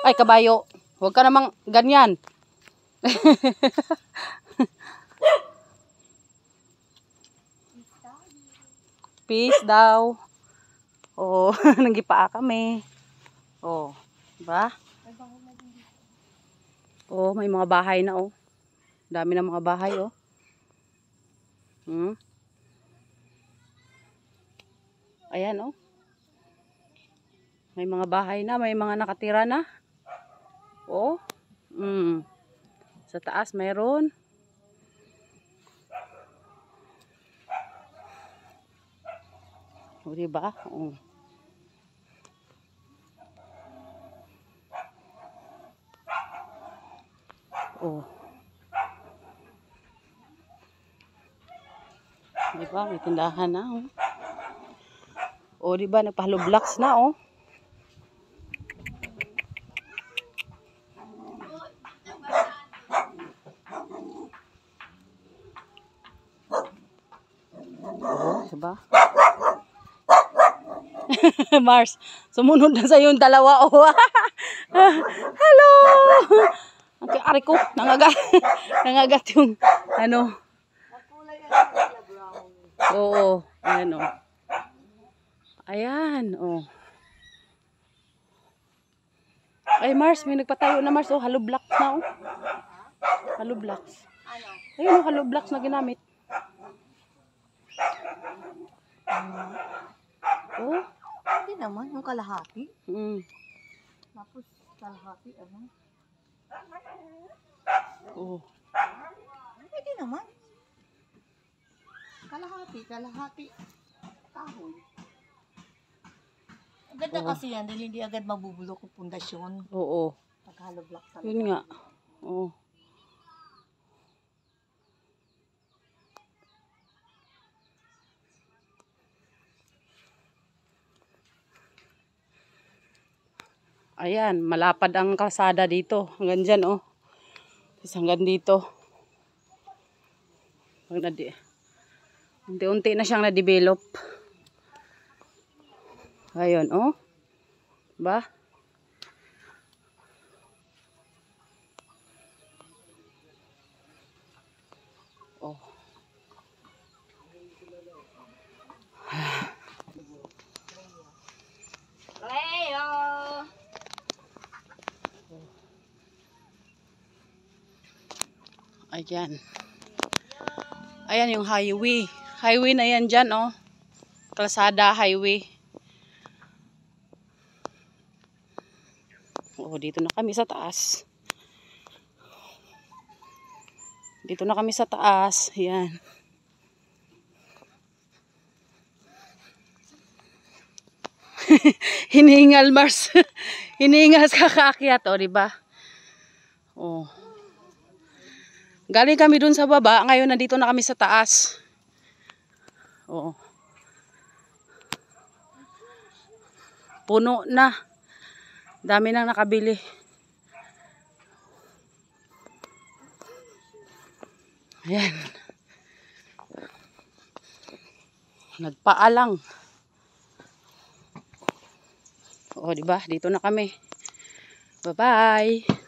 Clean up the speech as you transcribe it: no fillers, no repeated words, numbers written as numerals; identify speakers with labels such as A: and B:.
A: Ay, kabayo. Huwag ka namang ganyan. Peace daw. Oh, nanggipaa kami. Oh, diba? Oh, may mga bahay na oh. Dami na mga bahay oh. Ayan oh. May mga bahay na, may mga nakatira na. Oh. Sa taas mayroon. O diba? Oh. Oh. Diba? May tindahan na oh. Oh, diba? Nagpa-hollow blocks na oh. Oh, diba? Mars, sumunod na sa yung dalawa oh. Hello! Ang ari ko, nangagat. Nangagat yung ano. Oo, ayan oh. Ayan oh. Ay Mars, may nagpatayo na Mars oh, hollow blocks na oh. Hollow blocks. Ayun oh, hollow blocks na ginamit. Oh.
B: Hindi naman, yung kalahati. Tapos kalahati, ano?
A: Oh.
B: Hindi naman. Kalahati. Kahoy. Ang ganda kasi yan, dahil hindi agad mabubulok yung pundasyon.
A: Oo.
B: Pag-hollow block talaga.
A: Yun nga. Oo. Ayan, malapad ang kalsada dito. Hanggang dyan, oh. Hanggang dito. Unti-unti na siyang na-develop. Ayun, oh. Ba? Oh.
B: Leo!
A: Ayan. Ayan yung highway. Highway na yan dyan, oh. Kalsada, highway. Oh, dito na kami sa taas. Dito na kami sa taas. Ayan. Hinihingal, Mars. Hinihingal sa kakaakyat, oh, diba? Oh. Galing kami dun sa baba, ngayon nandito na kami sa taas. Oo. Puno na. Dami nang nakabili. Ayan. Nagpaalang. Oo, diba? Dito na kami. Bye-bye.